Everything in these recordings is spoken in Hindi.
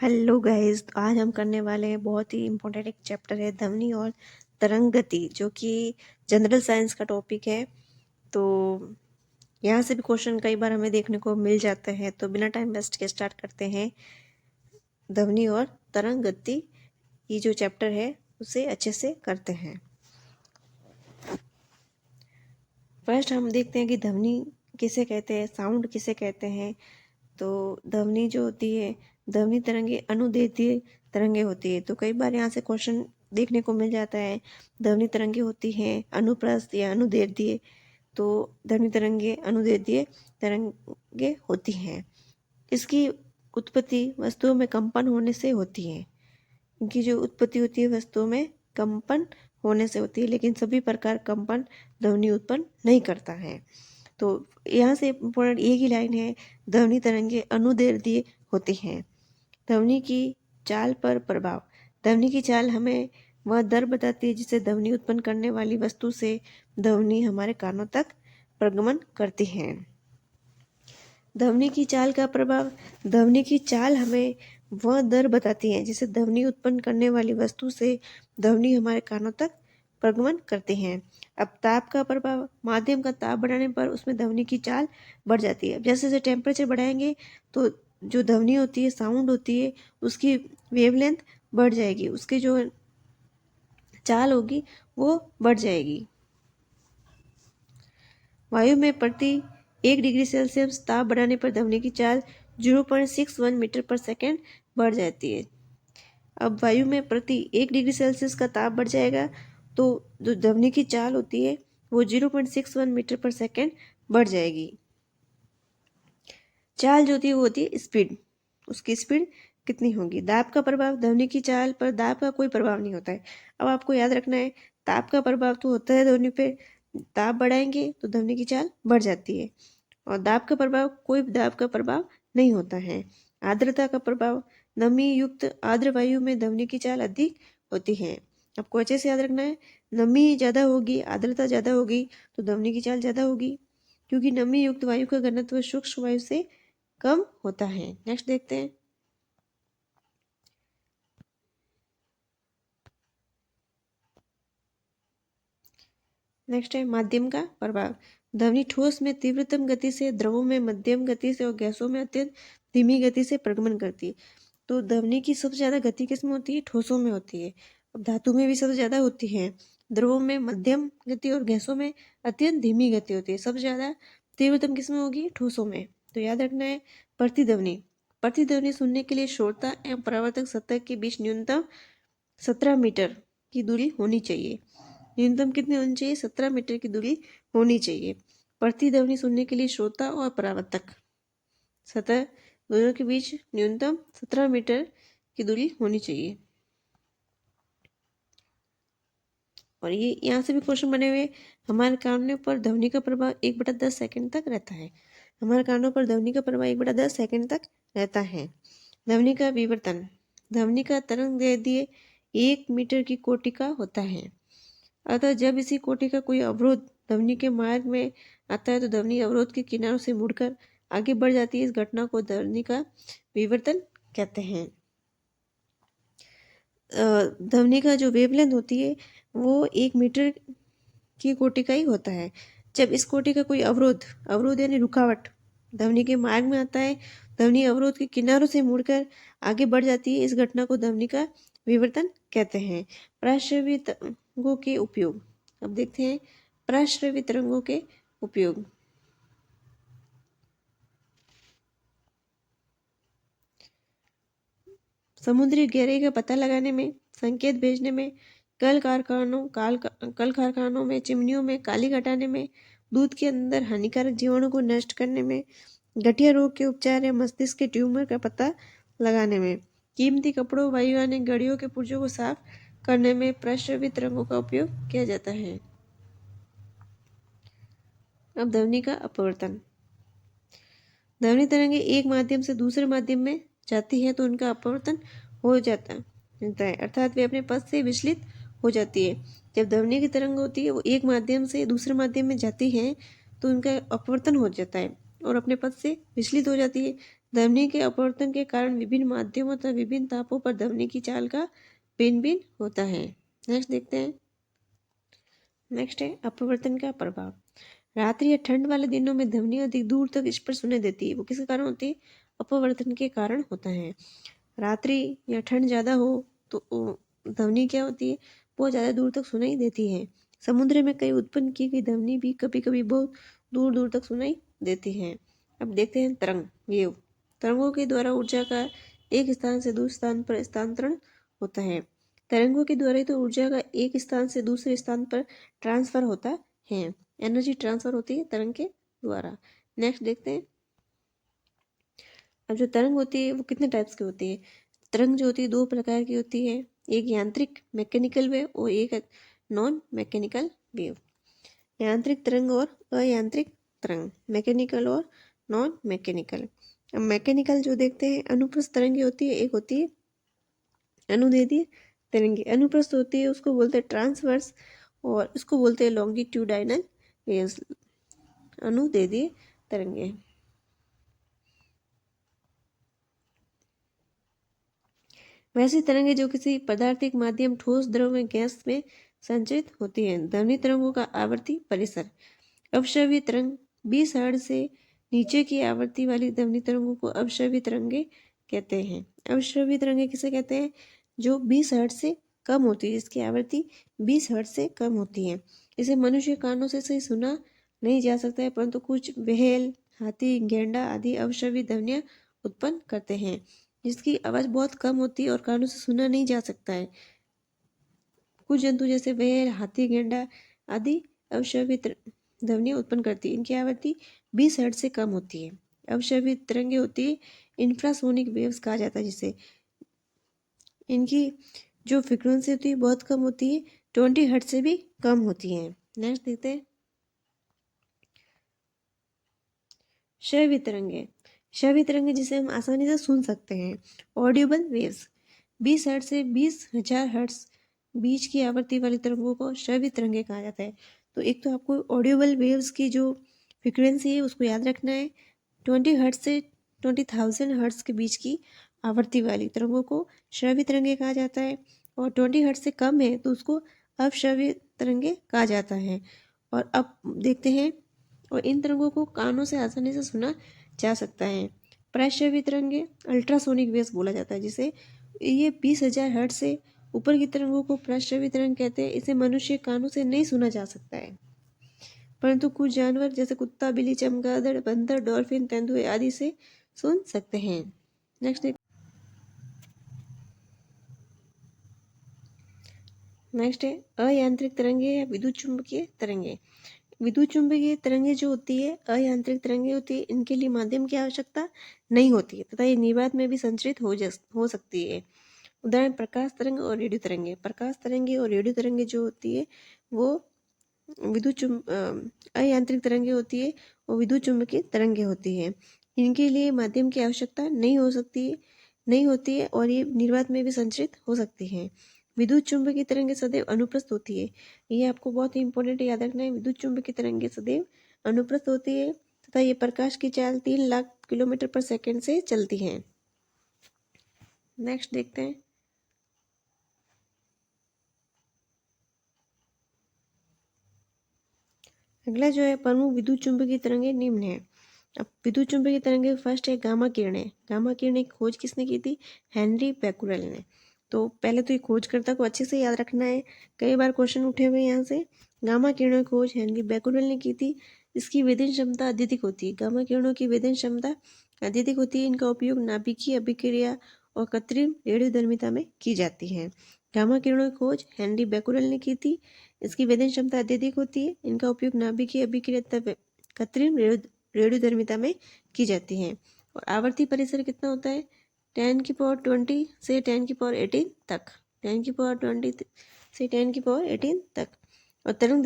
हेलो गाइस, तो आज हम करने वाले हैं बहुत ही इम्पोर्टेंट एक चैप्टर है ध्वनि और तरंग गति, जो कि जनरल साइंस का टॉपिक है। तो यहाँ से भी क्वेश्चन कई बार हमें देखने को मिल जाते हैं। तो बिना टाइम वेस्ट के स्टार्ट करते हैं ध्वनि और तरंग गति, ये जो चैप्टर है उसे अच्छे से करते हैं। फर्स्ट हम देखते हैं कि ध्वनि किसे कहते हैं, साउंड किसे कहते हैं। तो ध्वनि जो होती है, ध्वनि तरंगे अनुदैर्ध्य तरंगे होती है। तो कई बार यहाँ से क्वेश्चन देखने को मिल जाता है, ध्वनि तरंगे होती हैं अनुप्रस्थ या अनुदैर्ध्य। तो ध्वनि तरंगे अनुदैर्ध्य तरंगे होती हैं। इसकी उत्पत्ति वस्तुओं में कंपन होने से होती है। इनकी जो उत्पत्ति होती है वस्तुओं में कंपन होने से होती है, लेकिन सभी प्रकार कंपन ध्वनि उत्पन्न नहीं करता है। तो यहाँ से इम्पोर्टेंट एक ही लाइन है, ध्वनि तरंगे अनुदैर्ध्य होती हैं। ध्वनि की चाल पर प्रभाव। ध्वनि की चाल हमें वह दर बताती है जिससे ध्वनि उत्पन्न करने वाली वस्तु से ध्वनि हमारे कानों तक प्रगमन करती है। ध्वनि की चाल का प्रभाव। ध्वनि की चाल हमें वह दर बताती है जिससे ध्वनि उत्पन्न करने वाली वस्तु से ध्वनि हमारे कानों तक प्रगमन करते हैं। अब ताप का प्रभाव। माध्यम का ताप बढ़ाने पर उसमें ध्वनि की चाल बढ़ जाती है। जैसे जैसे टेम्परेचर बढ़ाएंगे तो जो ध्वनि होती है, साउंड होती है, उसकी वेवलेंथ बढ़ जाएगी, उसकी जो चाल होगी वो बढ़ जाएगी। वायु में प्रति 1 डिग्री सेल्सियस ताप बढ़ाने पर ध्वनि की चाल 0.61 मीटर पर सेकेंड बढ़ जाती है। अब वायु में प्रति 1 डिग्री सेल्सियस का ताप बढ़ जाएगा तो जो ध्वनि की चाल होती है वो 0.61 मीटर पर सेकेंड बढ़ जाएगी। चाल जो होती है वो होती है स्पीड, उसकी स्पीड कितनी होगी। दाब का प्रभाव। ध्वनि की चाल पर दाब का कोई प्रभाव नहीं होता है। अब आपको याद रखना है, ताप का प्रभाव तो होता है ध्वनि पे। ताप बढ़ाएंगे तो ध्वनि की चाल बढ़ जाती है, और दाब का प्रभाव, कोई दाब का प्रभाव नहीं होता है। आर्द्रता का प्रभाव। नमी युक्त आर्द्र वायु में ध्वनि की चाल अधिक होती है। आपको अच्छे से याद रखना है, नमी ज़्यादा होगी, आर्द्रता ज़्यादा होगी तो ध्वनि की चाल ज़्यादा होगी, क्योंकि नमी युक्त वायु का घनत्व शुष्क वायु से कम होता है। नेक्स्ट देखते हैं। नेक्स्ट है माध्यम का प्रभाव। ध्वनि ठोस में तीव्रतम गति से, द्रवों में मध्यम गति से और गैसों में अत्यंत धीमी गति से प्रगमन करती है। तो ध्वनि की सबसे ज़्यादा गति किस में होती है? ठोसों में होती है। अब धातु में भी सबसे ज़्यादा होती है, द्रवों में मध्यम गति और गैसों में अत्यंत धीमी गति होती है। सबसे ज़्यादा तीव्रतम किस में होगी? ठोसों में। तो याद रखना है प्रतिध्वनि। प्रतिध्वनि सुनने के लिए श्रोता एवं परावर्तक सतह के बीच न्यूनतम 17 मीटर की दूरी होनी चाहिए। न्यूनतम कितनी होनी चाहिए? 17 मीटर की दूरी होनी चाहिए। प्रतिध्वनि सुनने के लिए श्रोता और परावर्तक सतह दोनों के बीच न्यूनतम 17 मीटर की दूरी होनी चाहिए। और ये यहाँ से भी क्वेश्चन बने हुए, हमारे कानों पर ध्वनि का प्रभाव 1/10 सेकंड तक रहता है। हमारे कानों पर ध्वनि का प्रभाव 1/10 सेकंड तक रहता है। ध्वनि का विवर्तन। ध्वनि का तरंगदैर्ध्य 1 मीटर की कोटि का होता है। अतः जब इसी कोटि का कोई अवरोध ध्वनि के मार्ग में आता है तो ध्वनि अवरोध के किनारों से मुड़कर आगे बढ़ जाती है। इस घटना को ध्वनि का विवर्तन कहते हैं। ध्वनि का जो वेवलेंथ होती है वो 1 मीटर की कोटि का ही होता है। जब इस कोटि का कोई अवरोध, अवरोध यानी रुकावट, ध्वनि के मार्ग में आता है, ध्वनि अवरोध के किनारों से मुड़कर आगे बढ़ जाती है। इस घटना को ध्वनि का विवर्तन कहते हैं। पराश्रवी तरंगों के उपयोग। अब देखते हैं पराश्रवी तरंगों के उपयोग। समुद्री गहराई का पता लगाने में, संकेत भेजने में, कल कारखानों में, चिमनियों में काली हटाने में, दूध के अंदर हानिकारक जीवाणु को नष्ट करने में, गठिया रोग के उपचार या मस्तिष्क के ट्यूमर का पता लगाने में, कीमती कपड़ों, वायुयानिक गाड़ियों के पुर्जों को साफ करने में पराश्रवी तरंगों का उपयोग किया जाता है। अब ध्वनि का अपवर्तन। ध्वनि तरंगे एक माध्यम से दूसरे माध्यम में जाती है तो उनका अपवर्तन हो जाता है, अर्थात वे अपने पथ से विचलित हो जाती है। जब ध्वनि की तरंग होती है वो एक माध्यम से दूसरे माध्यम में जाती है तो उनका अपवर्तन हो जाता है और अपने पथ से विचलित हो जाती है। ध्वनि के अपवर्तन के कारण विभिन्न माध्यमों तथा विभिन्न तापों पर ध्वनि की चाल का भिन्न भिन्न होता है। नेक्स्ट देखते हैं। नेक्स्ट है अपवर्तन का प्रभाव। रात्रि या ठंड वाले दिनों में ध्वनि अधिक दूर तक स्पष्ट सुनाई देती है। वो किसके कारण होती है? अपवर्तन के कारण होता है। रात्रि या ठंड ज़्यादा हो तो ध्वनि क्या होती है? वो ज़्यादा दूर तक सुनाई देती है। समुद्र में कई उत्पन्न की गई ध्वनि भी कभी कभी बहुत दूर दूर तक सुनाई देती है। अब देखते हैं तरंग, वेव। तरंगों के द्वारा ऊर्जा का एक स्थान से दूसरे स्थान पर स्थानांतरण होता है। तरंगों के द्वारा तो ऊर्जा का एक स्थान से दूसरे स्थान पर ट्रांसफर होता है। एनर्जी ट्रांसफर होती है तरंग के द्वारा। नेक्स्ट देखते हैं। अब जो तरंग होती है वो कितने टाइप्स की होती है? तरंग जो होती है दो प्रकार की होती है, एक यांत्रिक मैकेनिकल वेव और एक नॉन मैकेनिकल वेव। यांत्रिक तरंग और अयांत्रिक तरंग, मैकेनिकल और नॉन मैकेनिकल। अब मैकेनिकल जो देखते हैं, अनुप्रस्थ तरंगे होती है, एक होती है अनुदैर्ध्य तरंगे। अनुप्रस्थ होती है उसको बोलते हैं ट्रांसवर्स और उसको बोलते हैं लॉन्गिट्यूडाइनल वेव्स, अनुदैर्ध्य तरंगे। वैसी तरंगे जो किसी पदार्थिक माध्यम, ठोस, द्रव में, गैस में संचरित होती हैं। ध्वनि तरंगों का आवर्ती परिसर। अपश्रव्य तरंग 20 हर्ट्ज से नीचे की आवृत्ति वाली ध्वनि तरंगों को अपश्रव्य तरंगे कहते हैं। अपश्रव्य तरंगे किसे कहते हैं? जो 20 हर्ट्ज से कम होती है, जिसकी आवृत्ति 20 हर्ट्ज से कम होती है। इसे मनुष्य कानों से सही सुना नहीं जा सकता है, परंतु कुछ व्हेल, हाथी, गैंडा आदि अपश्रव्य ध्वनियाँ उत्पन्न करते हैं, जिसकी आवाज़ बहुत कम होती है और कानों से सुना नहीं जा सकता है। कुछ जंतु जैसे व्हेल, हाथी, गैंडा आदि अपश्रव्य ध्वनियाँ उत्पन्न करती है। इनकी आवृत्ति 20 हर्ट्ज से कम होती है। अपश्रव्य तरंगे होती है इंफ्रासोनिक वेव्स कहा जाता है जिसे। इनकी जो फ्रिक्वेंसी होती है बहुत कम होती है, 20 हर्ट्ज से भी कम होती है। नेक्स्ट देखते हैं श्रव्य तरंगे। श्रव्य तरंगे जिसे हम आसानी से सुन सकते हैं, ऑडिबल वेव्स। 20 हर्ट्ज से 20,000 हर्ट्ज बीच की आवृत्ति वाली तरंगों को श्रव्य तरंगे कहा जाता है। तो एक तो आपको ऑडिबल वेव्स की जो फ्रिक्वेंसी है उसको याद रखना है। 20 हर्ट्ज से 20,000 हर्ट्ज के बीच की आवृत्ति वाली तरंगों को श्रव्य तरंगे कहा जाता है, और 20 हर्ट्ज से कम है तो उसको अश्रव्य तरंगे कहा जाता है। और अब देखते हैं, और इन तरंगों को कानों से आसानी से सुना जा सकता है। प्रश्रव्य तरंगे अल्ट्रासोनिक वेव्स बोला जाता है, जिसे ये 20,000 हर्ट्ज से ऊपर की तरंगों को प्रश्रव्य तरंग कहते हैं। इसे मनुष्य कानों से नहीं सुना जा सकता है, परंतु कुछ जानवर जैसे कुत्ता, बिल्ली, चमगादड़, बंदर, डॉल्फिन, तेंदुए आदि से सुन सकते हैं। नेक्स्ट है अयांत्रिक तरंगे या विद्युत चुंबकीय तरंगे। विद्युत चुंबकीय तरंगे जो होती है, अयांत्रिक तरंगे होती है, इनके लिए माध्यम की आवश्यकता नहीं होती है तथा ये निर्वात में भी संचरित हो सकती है। उदाहरण प्रकाश तरंग और रेडियो तरंगे। प्रकाश तरंगे और रेडियो तरंगे जो होती है वो अयांत्रिक तरंगे होती है और विद्युत चुंबकीय तरंगे होती है। इनके लिए माध्यम की आवश्यकता नहीं होती है और ये निर्वात में भी संचरित हो सकती है। विद्युत चुंबकीय तरंगे सदैव अनुप्रस्थ होती है। ये आपको बहुत ही इंपॉर्टेंट याद रखना है। विद्युत चुंबकीय तरंगे सदैव अनुप्रस्थ होती है तथा ये प्रकाश की चाल 3 लाख किलोमीटर पर सेकंड से चलती है। नेक्स्ट देखते हैं। अगला जो है प्रमुख विद्युत चुंबकीय तरंगे निम्न है। अब विद्युत चुंबकीय तरंगे फर्स्ट है गामा किरणें। गामा किरणें की खोज किसने की थी? हेनरी बैकुरेल ने। तो पहले तो ये खोजकर्ता को अच्छे से याद रखना है, कई बार क्वेश्चन उठे हुए यहाँ से। गामा किरणों की खोज हेनरी बैकुरेल ने की थी। इसकी वेधन क्षमता अत्यधिक होती है। गामा किरणों की वेधन क्षमता अत्यधिक होती है। इनका उपयोग नाभिकीय अभिक्रिया और कृत्रिम रेडियोधर्मिता में की जाती है। गामा किरणों की खोज हेनरी बैकुरेल ने की थी। इसकी वेधन क्षमता अत्यधिक होती है। इनका उपयोग नाभिकीय अभिक्रिया तथा कृत्रिम रेडियोधर्मिता में की जाती है। और आवर्ती परिसर कितना होता है? 10⁻20 से 10⁻18 तक। 10⁻20 से 10⁻18 तक। और तरंग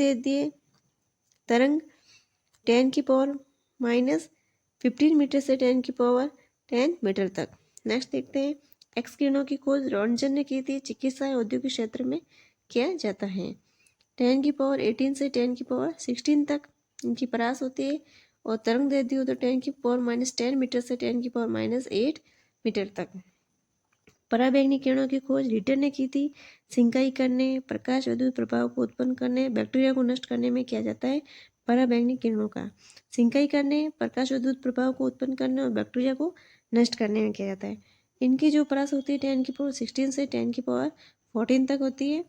10⁻⁻15 मीटर से 10⁻10 मीटर तक। नेक्स्ट देखते हैं। एक्स किरणों की खोज रॉन्टजन ने की थी। चिकित्सा या औद्योगिक क्षेत्र में किया जाता है। 10⁻18 से 10⁻16 तक इनकी परास होती है और तरंग दैर्ध्य हो तो 10⁻⁻10 मीटर से 10⁻⁸ मीटर तक। पराबैंगनी किरणों की खोज रिटर ने की थी। सिंकाई करने, प्रकाश विद्युत प्रभाव को उत्पन्न करने, बैक्टीरिया को नष्ट करने में किया जाता है पराबैंगनी किरणों का। सिंकाई करने, प्रकाश विद्युत प्रभाव को उत्पन्न करने और बैक्टीरिया को नष्ट करने में किया जाता है। इनकी जो परास होती है 10⁻16 से 10⁻14 तक होती है।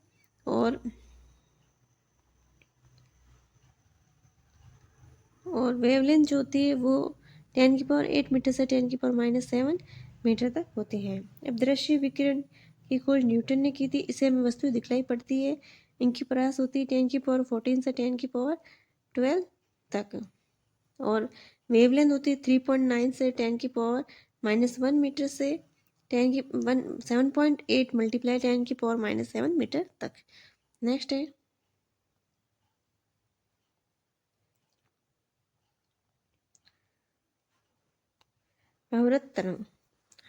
और वेवलेंथ जो होती है वो 10⁸ मीटर से 10⁻⁷ मीटर तक होती है। अब दृश्य विकिरण की खोज न्यूटन ने की थी। इसे हमें वस्तु दिखलाई पड़ती है। इनकी परास होती है 10⁻14 से 10⁻12 तक। और वेवलेंथ होती है 3.9 से 10⁻⁻1 मीटर से 7.8 मल्टीप्लाई 10⁻⁷ मीटर तक। नेक्स्ट है अवरत तरंग।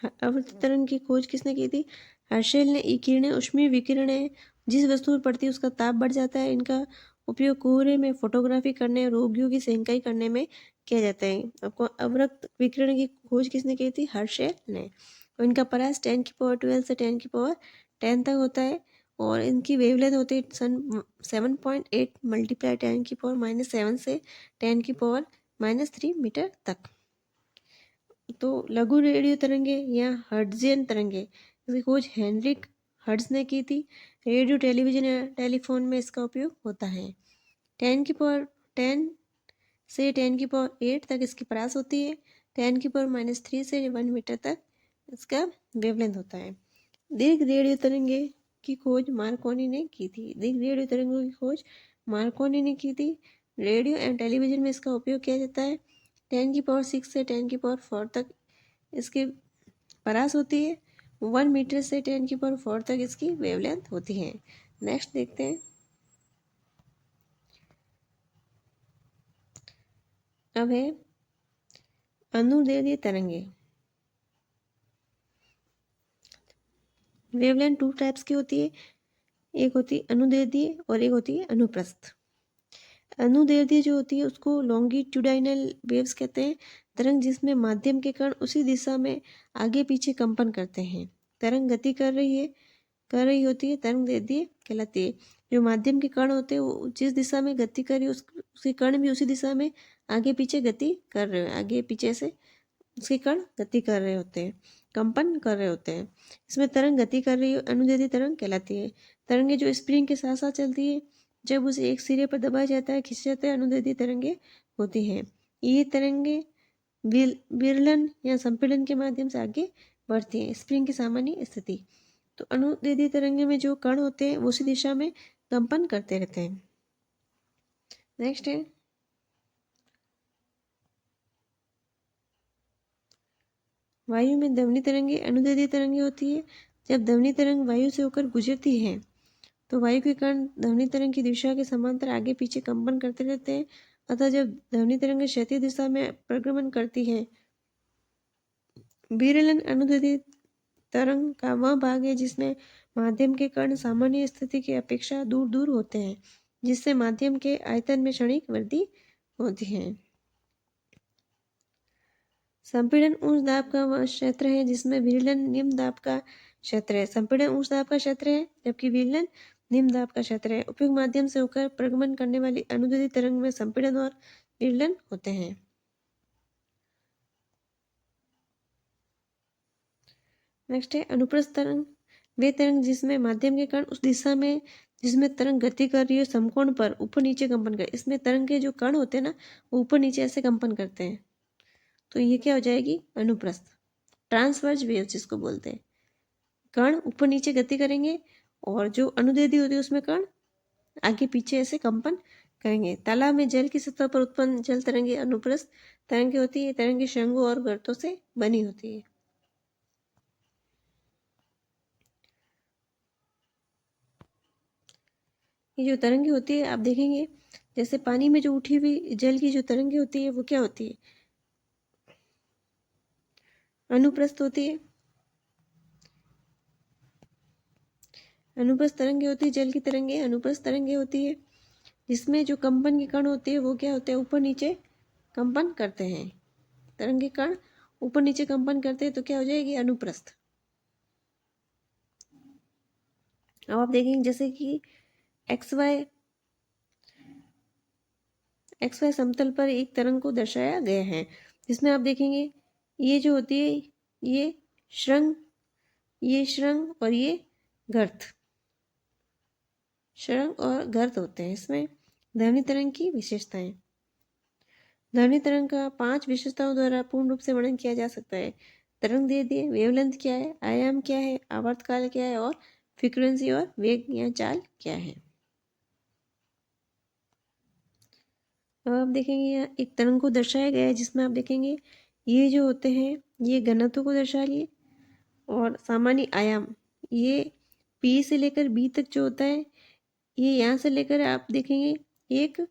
अवरत तरंग की खोज किसने की थी? हर्शेल ने। किरणें ऊष्मीय विकिरण है, जिस वस्तु पर पड़ती है उसका ताप बढ़ जाता है। इनका उपयोग कोहरे में फोटोग्राफी करने, रोगियों की सिंकाई करने में किया जाता है। आपको अवरत विकिरण की खोज किसने की थी? हर्शेल ने। और इनका परास 10⁻12 से 10⁻10 तक होता है। और इनकी वेवलेंथ होती है 7.8 मल्टीप्लाई 10⁻⁷ से 10⁻⁻3 मीटर तक। तो लघु रेडियो तरंगे या हर्ट्जियन तरंगे, इसकी खोज हेनरिक हर्ट्ज ने की थी। रेडियो, टेलीविजन या टेलीफोन में इसका उपयोग होता है। 10⁻10 से 10⁻8 तक इसकी परास होती है। 10⁻³ से 1 मीटर तक इसका वेवलेंथ होता है। दीर्घ रेडियो तरंगे की खोज मार्कोनी ने की थी। दीर्घ रेडियो तरंगों की खोज मार्कोनी ने की थी। रेडियो एवं टेलीविजन में इसका उपयोग किया जाता है। 10⁻6 से 10⁻4 तक इसकी परास होती है। 1 मीटर से 10⁻4 तक इसकी वेवलेंथ होती है। नेक्स्ट देखते हैं। अब है अनुदैर्ध्य तरंगे। वेवलेंथ 2 टाइप्स की होती है। एक होती है अनुदैर्ध्य और एक होती है अनुप्रस्थ। अनुदैर्ध्य जो होती है उसको लॉन्गिट्यूडाइनल वेव्स कहते हैं। तरंग जिसमें माध्यम के कण उसी दिशा में आगे पीछे कंपन करते हैं। तरंग गति कर रही होती है, तरंग दैर्ध्य कहलाती है। जो माध्यम के कण होते हैं वो जिस दिशा में गति कर रही है उसके कण भी उसी दिशा में आगे पीछे गति कर रहे हैं। आगे पीछे से उसके कण गति कर रहे होते हैं, कंपन कर रहे होते हैं। इसमें तरंग गति कर रही है, अनुदैर्ध्य तरंग कहलाती है। तरंगे जो स्प्रिंग के साथ साथ चलती है, जब उसे एक सिरे पर दबाया जाता है, खींचा जाता है, अनुदैर्ध्य तरंगे होती हैं। ये तरंगे विरलन या संपीड़न के माध्यम से आगे बढ़ती हैं। स्प्रिंग की सामान्य स्थिति। तो अनुदैर्ध्य तरंगे में जो कण होते हैं वो उसी दिशा में कंपन करते रहते हैं। नेक्स्ट है वायु में ध्वनि तरंगे। अनुदैर्ध्य तरंगे होती है। जब ध्वनि तरंग वायु से होकर गुजरती है तो वायु के कण ध्वनि तरंग की दिशा के समांतर आगे पीछे कंपन करते रहते हैं। अतः जब ध्वनि तरंग क्षैतिज दिशा में परिक्रमण करती है, विरलन अनुदैर्ध्य तरंग का वह भाग है जिसमें माध्यम के कण सामान्य स्थिति की अपेक्षा दूर दूर होते हैं, जिससे माध्यम के आयतन में क्षणिक वृद्धि होती है। संपीड़न उच्च दाब का वह क्षेत्र है जिसमें विरलन निम्न दाब का क्षेत्र है। संपीड़न उच्च दाब का क्षेत्र है जबकि विरलन निम्न दाब का क्षेत्र है। उपयुक्त माध्यम से होकर प्रगमन करने वाली अनुदैर्ध्य तरंग में संपीड़न और विरलन होते हैं। नेक्स्ट है अनुप्रस्थ तरंग। वे तरंग जिसमें माध्यम के कण उस दिशा में जिसमें तरंग गति कर रही है समकोण पर ऊपर नीचे कंपन कर, इसमें तरंग के जो कण होते हैं ना वो ऊपर नीचे ऐसे कंपन करते हैं, तो ये क्या हो जाएगी? अनुप्रस्थ। ट्रांसवर्स वेव जिसको बोलते हैं। कण ऊपर नीचे गति करेंगे और जो अनुदैर्ध्य होती है उसमें कण आगे पीछे ऐसे कंपन करेंगे। तालाब में जल की सतह पर उत्पन्न जल तरंगे अनुप्रस्थ तरंगे होती है। तरंगे शंखों और गर्तों से बनी होती है। ये जो तरंगे होती है आप देखेंगे जैसे पानी में जो उठी हुई जल की जो तरंगे होती है वो क्या होती है? अनुप्रस्थ होती है। अनुप्रस्थ तरंगे होती है, जल की तरंगे अनुप्रस्थ तरंगे होती है, जिसमें जो कंपन के कण होते हैं वो क्या होते हैं? ऊपर नीचे कंपन करते हैं। तरंग के कण ऊपर नीचे कंपन करते हैं तो क्या हो जाएगी, अनुप्रस्थ। अब आप देखेंगे जैसे कि एक्स वाई समतल पर एक तरंग को दर्शाया गया है, जिसमें आप देखेंगे ये जो होती है ये श्रृंग, ये श्रृंग और ये गर्त, श्रृंग और गर्त होते हैं। इसमें ध्वनि तरंग की विशेषताएं। ध्वनि तरंग का 5 विशेषताओं द्वारा पूर्ण रूप से वर्णन किया जा सकता है। तरंग दे दिए, वेवलेंथ क्या है, आयाम क्या है, आवर्तकाल क्या है और फ्रीक्वेंसी और वेग या चाल क्या है। अब आप देखेंगे यहाँ एक तरंग को दर्शाया गया है, जिसमें आप देखेंगे ये जो होते हैं ये घनत्व को दर्शा लिए, और सामान्य आयाम ये पी से लेकर बी तक जो होता है ये यहाँ से लेकर आप देखेंगे एक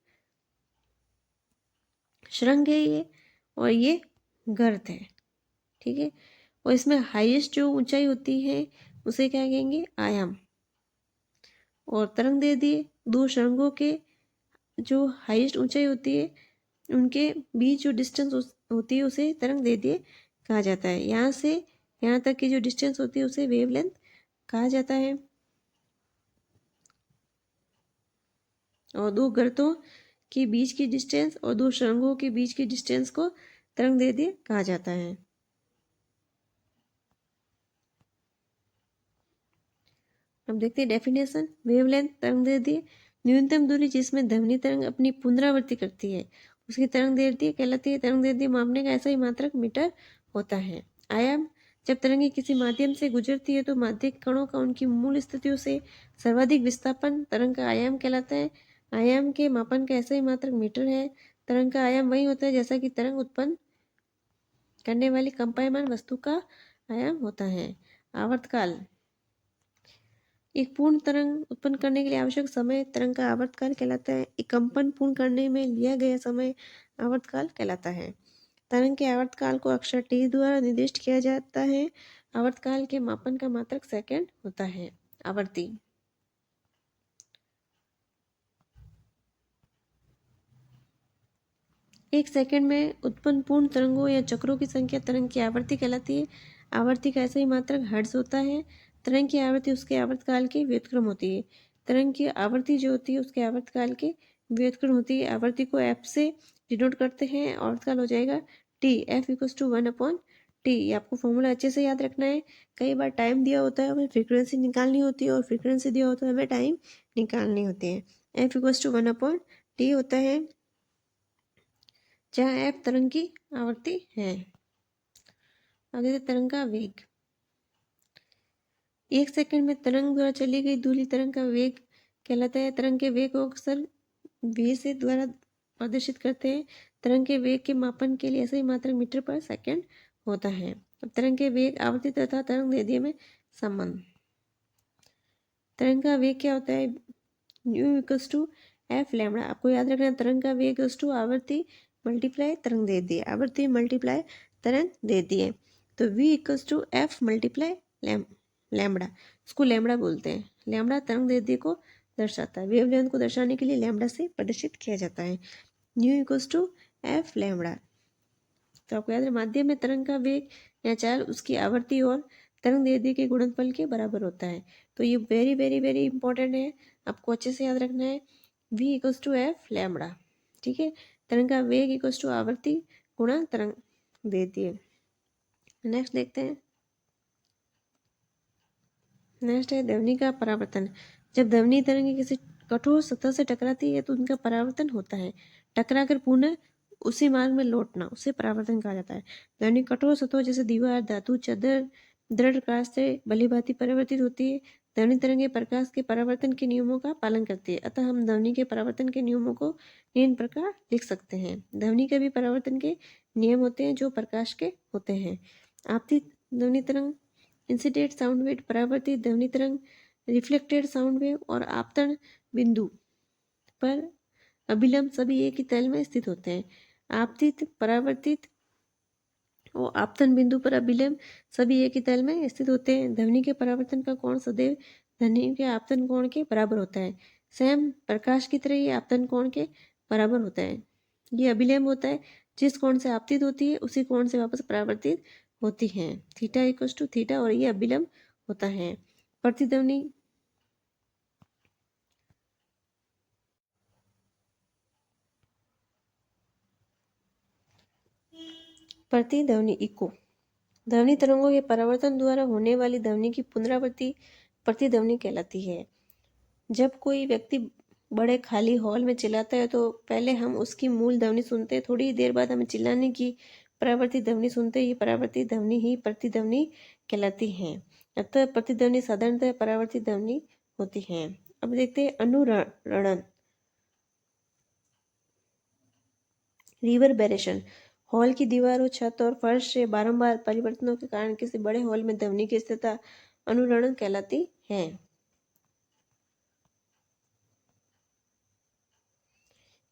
श्रृंग है ये, और ये गर्त है, ठीक है। और इसमें हाईएस्ट जो ऊंचाई होती है उसे क्या कहेंगे, आयाम। और तरंग दे दिए, दो श्रृंगों के जो हाईएस्ट ऊंचाई होती है उनके बीच जो डिस्टेंस होती है उसे तरंग दे दिए कहा जाता है। यहाँ से यहाँ तक की जो डिस्टेंस होती है उसे वेवलेंथ कहा जाता है। और दो गर्तों के बीच की डिस्टेंस और दो श्रृंगों के बीच की डिस्टेंस को तरंग दे दिए कहा जाता है। अब देखते हैं डेफिनेशन। वेवलेंथ तरंग दैर्ध्य न्यूनतम दूरी जिसमें ध्वनि तरंग अपनी पुनरावृत्ति करती है उसकी तरंग दैर्ध्य कहलाती है। तरंग दैर्ध्य मापने का ऐसा ही मात्रक मीटर होता है। आयाम जब तरंगे किसी माध्यम से गुजरती है तो माध्यम कणों का उनकी मूल स्थितियों से सर्वाधिक विस्थापन तरंग का आयाम कहलाता है। आयाम के मापन का ऐसा ही मात्रक मीटर है। तरंग का आयाम वही होता है जैसा कि तरंग उत्पन्न करने वाली कंपायमान वस्तु का आयाम होता है। आवर्तकाल एक पूर्ण तरंग उत्पन्न करने के लिए आवश्यक समय तरंग का आवर्तकाल कहलाता है। एक कंपन पूर्ण करने में लिया गया समय आवर्तकाल कहलाता है। तरंग के आवर्तकाल को अक्षर टी द्वारा निर्दिष्ट किया जाता है। आवर्तकाल के मापन का मात्रक सेकंड होता है। आवर्ती एक सेकंड में उत्पन्न पूर्ण तरंगों या चक्रों की संख्या तरंग की आवृत्ति कहलाती है। आवृत्ति का ऐसा ही मात्रक हर्ट्ज होता है। तरंग की आवृत्ति उसके आवर्तकाल के व्युत्क्रम होती है। तरंग की आवृत्ति जो होती है उसके आवर्तकाल के व्युत्क्रम होती है। आवृत्ति को एफ से डिनोट करते हैं। आवर्तकाल हो जाएगा T, F equals to 1/t। ये आपको फॉर्मूला अच्छे से याद रखना है। कई बार टाइम दिया होता है, हमें फ्रीक्वेंसी निकालनी होती है, और फ्रीक्वेंसी दिया होता है, हमें टाइम निकालनी होती है। एफ इक्वल्स टू 1/t होता है, जहाँ एफ तरंग की आवृत्ति है। आगे तरंग का वेग एक सेकंड में तरंग द्वारा चली गई दूरी तरंग का वेग कहलाता है। तरंग के वेग को अक्सर वी से द्वारा प्रदर्शित करते हैं। तरंग के वेग के मापन के लिए ऐसा ही मात्रक मीटर पर सेकंड होता है। अब तरंग के वेग आवृत्ति तथा तरंग दैर्ध्य में संबंध। तरंग का वेग क्या होता है, nu equals to f lambda. आपको याद रखना तरंग का वेग इक्वल्स टू आवृत्ति मल्टीप्लाई तरंग दैर्ध्य, आवृत्ति मल्टीप्लाई तरंग दैर्ध्य। तो v equals to f multiply lambda, इसको लैम्बडा बोलते हैं। लैम्बडा तरंग दैर्ध्य को दर्शाता है। वेवलेंथ को दर्शाने के लिए लैम्बडा से प्रदर्शित किया जाता है। Nu equals to f lambda. तो आपको याद है माध्यम में तरंग का वेग या चाल उसकी आवृत्ति और तरंग दैर्ध्य के गुणनफल के बराबर होता है। तो ये वेरी वेरी वेरी इंपॉर्टेंट है, आपको अच्छे से याद रखना है। v equals to f lambda, ठीक है। तरंग का वेग इक्वल्स टू आवृत्ति गुणा तरंग दैर्ध्य। नेक्स्ट देखते हैं। नेक्स्ट है ध्वनि का परावर्तन। जब ध्वनि तरंग किसी कठोर सतह से टकराती है तो उनका परावर्तन होता है। टकराकर पुनः उसी मार्ग में लौटना उसे परावर्तन कहा जाता है। ध्वनि कठोर सतह जैसे दीवार, धातु, चादर, दृढ़ प्रकाश से भलीभांति परिवर्तित होती है। ध्वनि तरंगे प्रकाश के परावर्तन के नियमों का पालन करती है। अतः हम ध्वनि के परावर्तन के नियमों को निम्न प्रकार लिख सकते हैं। ध्वनि के भी परावर्तन के नियम होते हैं जो प्रकाश के होते हैं। आपतित ध्वनि तरंग, इंसिडेंट साउंड वेव, परावर्तित ध्वनि तरंग, रिफ्लेक्टेड साउंड वेव और आपतन बिंदु पर अभिलंब सभी एक ही तल में स्थित होते हैं। आपतित, परावर्तित और आपतन बिंदु पर अभिलंब सभी एक ही तल में स्थित होते हैं। ध्वनि के परावर्तन का कोण सदैव ध्वनि के आपतन कोण के बराबर होता है। स्वयं प्रकाश की तरह ये आपतन कोण के बराबर होता है। ये अभिलंब होता है जिस कोण से आपतित होती है उसी कोण से वापस परावर्तित होती हैं। थीटा इक्वल्स टू थीटा, और ये अभिलंब होता है। प्रतिध्वनि प्रतिध्वनि इको ध्वनि तरंगों के परावर्तन द्वारा होने वाली ध्वनि की पुनरावृत्ति प्रतिध्वनि कहलाती है। जब कोई व्यक्ति बड़े खाली हॉल में चिल्लाता है तो पहले हम उसकी मूल ध्वनि सुनते हैं, थोड़ी देर बाद हमें चिल्लाने की परावर्तित ध्वनि सुनते हैं। ये परावर्तित ध्वनि ही प्रतिध्वनि कहलाती है। अतः प्रतिध्वनि साधारणतः परावर्तित ध्वनि होती है। अब देखते हैं अनुरणन, रिवर्बेरेशन। हॉल की दीवारों, छत और फर्श से बारंबार परिवर्तनों के कारण किसी बड़े हॉल में ध्वनि की स्थिरता अनुरणन कहलाती है।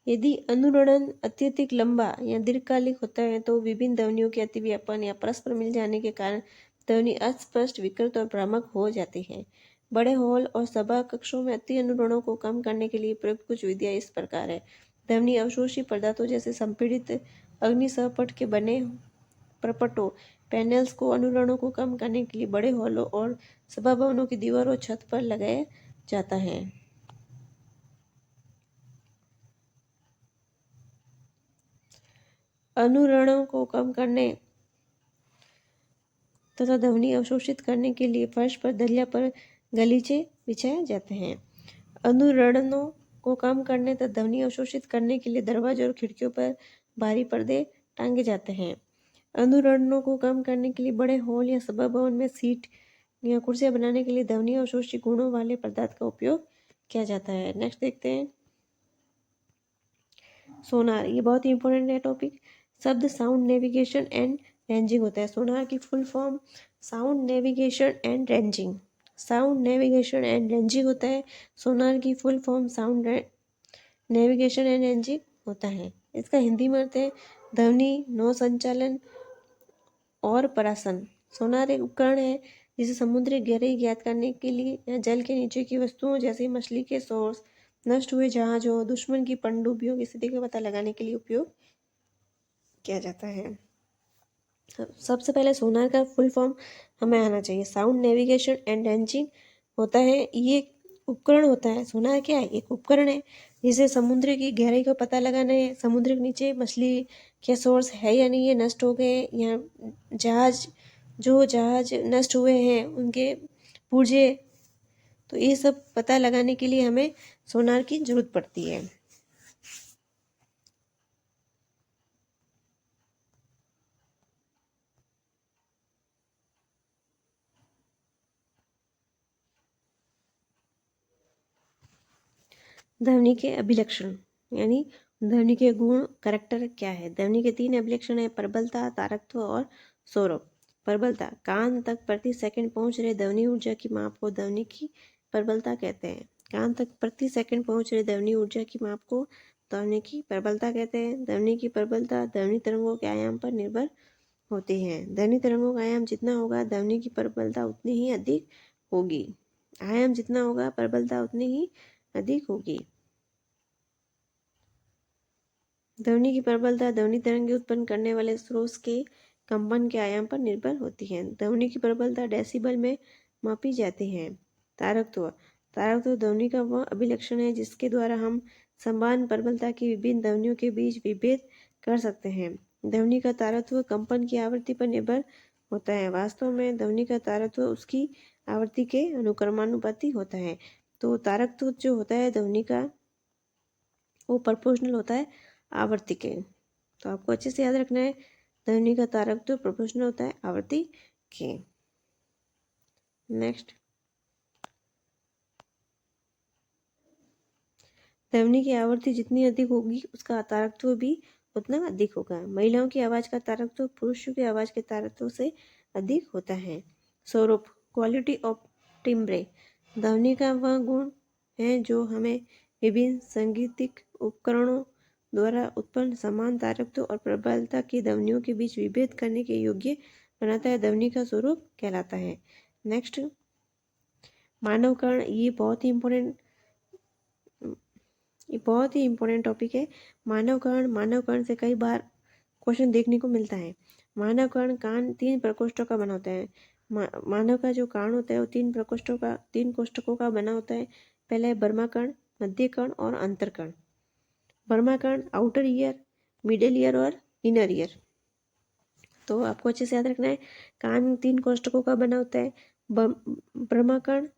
यदि अनुरणन अत्यधिक लंबा या दीर्घकालिक होता है तो विभिन्न ध्वनियों के अतिव्यापन या परस्पर मिल जाने के कारण ध्वनि अस्पष्ट, विकृत और भ्रामक हो जाती है। बड़े हॉल और सभा कक्षों में अति अनुरणों को कम करने के लिए प्रयुक्त कुछ विधियां इस प्रकार है। ध्वनि अवशोषी पदार्थों जैसे संपीड़ित अग्निसहपट के बने परपटों, पैनल्स को अनुरणों को कम करने के लिए बड़े हॉलों और सभा भवनों की दीवारों और छत पर लगाया जाता है। अनुरणों को कम करने तथा ध्वनि अवशोषित करने के लिए फर्श पर, दलिया पर गलीचे बिछाए जाते हैं। अनुरणनों को कम करने तथा ध्वनि अवशोषित करने के लिए दरवाजे और खिड़कियों पर भारी पर्दे टांगे जाते हैं। अनुरणनों को कम करने के लिए बड़े हॉल या सभा भवन में सीट या कुर्सियां बनाने के लिए ध्वनि अवशोषी गुणों वाले पदार्थ का उपयोग किया जाता है। नेक्स्ट देखते हैं सोनार। ये बहुत ही इंपॉर्टेंट है टॉपिक। शब्द साउंड नेविगेशन एंड रेंजिंग होता है। सोनार की full form sound navigation and ranging, sound navigation and ranging होता है। सोनार की full form sound navigation and ranging होता है। इसका हिंदी में अर्थ है ध्वनि नौ संचालन और परासन। सोनार एक उपकरण है जिसे समुद्री गहराई ज्ञात करने के लिए या जल के नीचे की वस्तुओं जैसे मछली के सोर्स, नष्ट हुए जहाजों, दुश्मन की पनडुब्बियों की स्थिति का पता लगाने के लिए उपयोग किया जाता है। सबसे पहले सोनार का फुल फॉर्म हमें आना चाहिए। साउंड नेविगेशन एंड रेंजिंग होता है, ये उपकरण होता है। सोनार क्या है? एक उपकरण है जिसे समुद्र की गहराई का पता लगाना है, समुद्र के नीचे मछली के सोर्स है या नहीं है, नष्ट हो गए या जहाज नष्ट हुए हैं उनके पुर्जे, तो ये सब पता लगाने के लिए हमें सोनार की जरूरत पड़ती है। ध्वनि के अभिलक्षण यानी ध्वनि के गुण, कैरेक्टर क्या है। ध्वनि के 3 अभिलक्षण है, प्रबलता, तारकत्व और सौरभ। प्रबलता, कान तक प्रति सेकंड पहुंच रहे ध्वनि ऊर्जा की माप को ध्वनि की प्रबलता कहते हैं। कान तक प्रति सेकंड पहुंच रहे ध्वनि ऊर्जा की माप को ध्वनि की प्रबलता कहते हैं। ध्वनि की प्रबलता ध्वनि तरंगों के आयाम पर निर्भर होती है। ध्वनि तरंगों का आयाम जितना होगा ध्वनि की प्रबलता उतनी ही अधिक होगी। आयाम जितना होगा प्रबलता उतनी ही अधिक होगी। ध्वनि की प्रबलता ध्वनि तरंगे उत्पन्न करने वाले स्रोत के कंपन के आयाम पर निर्भर होती है। ध्वनि की प्रबलता डेसिबल में मापी जाती है। तारकत्व, तारकत्व ध्वनि का वह अभिलक्षण है जिसके द्वारा हम समान प्रबलता की विभिन्न ध्वनियों के बीच विभेद कर सकते हैं। ध्वनि का तारकत्व कंपन की आवृत्ति पर निर्भर होता है। वास्तव में ध्वनि का तारकत्व उसकी आवृत्ति के अनुक्रमानुपाती होता है। तो तारकत्व जो होता है ध्वनि का वो प्रोपोर्शनल होता है आवर्ती के। तो आपको अच्छे से याद रखना है ध्वनि का तारकत्व प्रोपोर्शनल होता है आवर्ती के। नेक्स्ट, ध्वनि की आवृत्ति जितनी अधिक होगी उसका तारकत्व भी उतना अधिक होगा। महिलाओं की आवाज का तारकत्व पुरुषों की आवाज के तारकत्व से अधिक होता है। स्वरूप, क्वालिटी ऑफ टिम्ब्रे, ध्वनि का वह गुण है जो हमें विभिन्न सांगीतिक उपकरणों द्वारा उत्पन्न समान तारकत्व और प्रबलता की ध्वनियों के बीच विभेद करने के योग्य बनाता है। ध्वनि का स्वरूप कहलाता है। नेक्स्ट, मानव कर्ण, ये बहुत ही इंपॉर्टेंट टॉपिक है। मानव कर्ण से कई बार क्वेश्चन देखने को मिलता है। मानव कर्ण कान 3 प्रकोष्ठों का बना होता है। मानव का जो कान होता है वो 3 कोष्ठकों का बना होता है। पहला है बर्माकर्ण, मध्य कर्ण और अंतरकर्ण। बर्माकर्ण आउटर ईयर, मिडिल ईयर और इनर ईयर। तो आपको अच्छे से याद रखना है, कान 3 कोष्ठकों का बना होता है। बर्माकर्ण,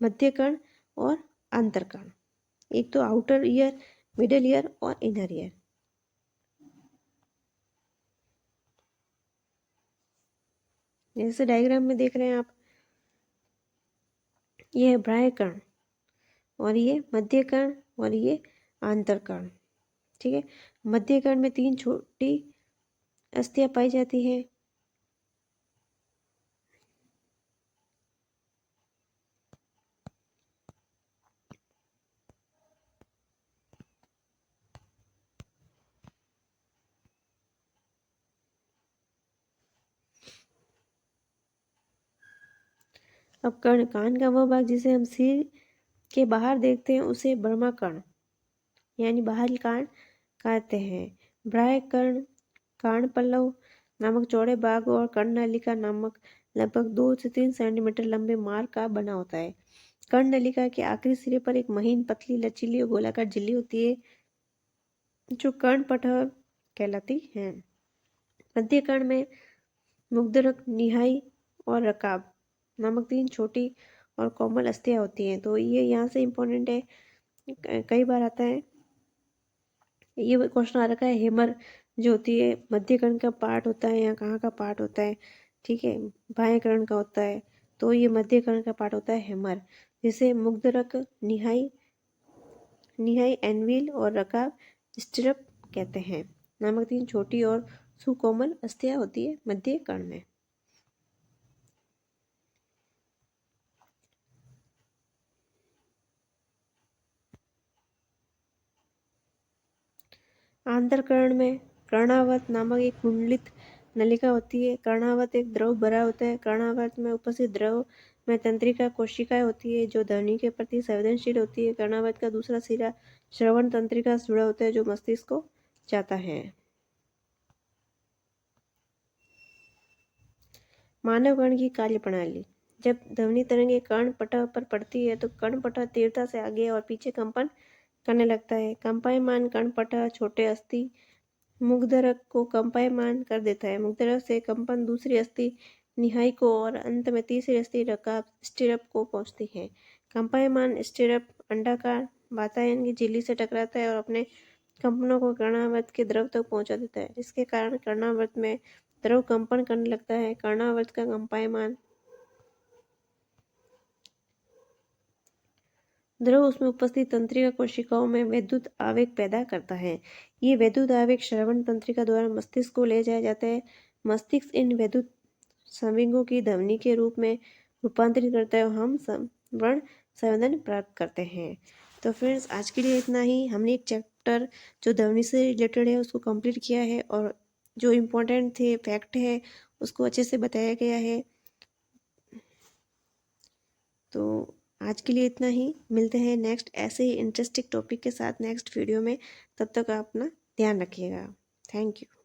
मध्य कर्ण और अंतरकर्ण। एक तो आउटर ईयर, मिडिल ईयर और इनर ईयर। जैसे डायग्राम में देख रहे हैं आप, ये है बाह्य कर्ण और ये मध्य कर्ण और ये आंतरकर्ण। ठीक है, मध्य कर्ण में 3 छोटी अस्थियां पाई जाती है। अब कर्ण, कान का वह भाग जिसे हम सिर के बाहर देखते हैं उसे बर्माकर्ण यानी बाहरी कान कहते हैं। बाह्य कर्ण कान पल्लव नामक चौड़े भाग और कर्णनलिका नामक लगभग 2 से 3 सेंटीमीटर लंबे मार्ग का बना होता है। कर्णनलिका के आखिरी सिरे पर एक महीन, पतली, लचीली और गोलाकार झिल्ली होती है जो कर्णपटल कहलाती है। मध्य कर्ण में मुग्धरक, निहाई और रकाब नामक 3 छोटी और कोमल अस्थियां होती हैं। तो ये यहाँ से इम्पोर्टेंट है, कई बार आता है। ये क्वेश्चन आ रखा है, हेमर जो होती है मध्य कर्ण का पार्ट होता है या कहाँ का पार्ट होता है। ठीक है, बाह्य कर्ण का होता है, तो ये मध्य कर्ण का पार्ट होता है हेमर, जिसे मुग्धरक, निहाई एनविल और रकाब स्टिरप कहते हैं नामक 3 छोटी और सुकोमल अस्थियां होती है मध्य कर्ण में। आंतरकर्ण में कर्णावर्त नामक एक कुंडलित नलिका होती है। कर्णावर्त एक द्रव भरा होता है। कर्णावर्त में उपस्थित द्रव में तंत्रिका कोशिकाएं होती है जो ध्वनि के प्रति संवेदनशील होती है। कर्णावर्त का दूसरा सिरा श्रवण तंत्रिका से जुड़ा होता है जो मस्तिष्क को जाता है। मानव कर्ण की कार्य प्रणाली। जब ध्वनि तरंगे कर्ण पटल पर पड़ती है तो कर्ण पटल तीव्रता से आगे और पीछे कंपन करने लगता है। कंपायमान कर्ण पटल छोटे अस्थि मुग्धरक को कंपायमान कर देता है। मुग्धरक से कंपन दूसरी अस्थि निहाई को और अंत में तीसरी अस्थि रकाब स्टिरप को पहुंचती है। कंपायमान स्टिरप अंडाकार वातायन की झिल्ली से टकराता है और अपने कंपनों को कर्णावर्त के द्रव तक पहुंचा देता है, जिसके कारण कर्णावर्त में द्रव कंपन करने लगता है। कर्णावर्त का कंपायमान द्रव उसमें उपस्थित तंत्रिका कोशिकाओं में वैद्युत आवेग पैदा करता है। ये वैद्युत आवेग श्रवण तंत्रिका द्वारा मस्तिष्क को ले जाया जाता है। मस्तिष्क इन वैद्युत संवेगों की ध्वनि के रूप में रूपांतरित करता है और हम श्रवण संवेदन प्राप्त करते हैं। तो फ्रेंड्स, आज के लिए इतना ही। हमने एक चैप्टर जो ध्वनि से रिलेटेड है उसको कंप्लीट किया है और जो इम्पोर्टेंट थे फैक्ट है उसको अच्छे से बताया गया है। तो आज के लिए इतना ही। मिलते हैं नेक्स्ट ऐसे ही इंटरेस्टिंग टॉपिक के साथ नेक्स्ट वीडियो में। तब तक आप अपना ध्यान रखिएगा। Thank you.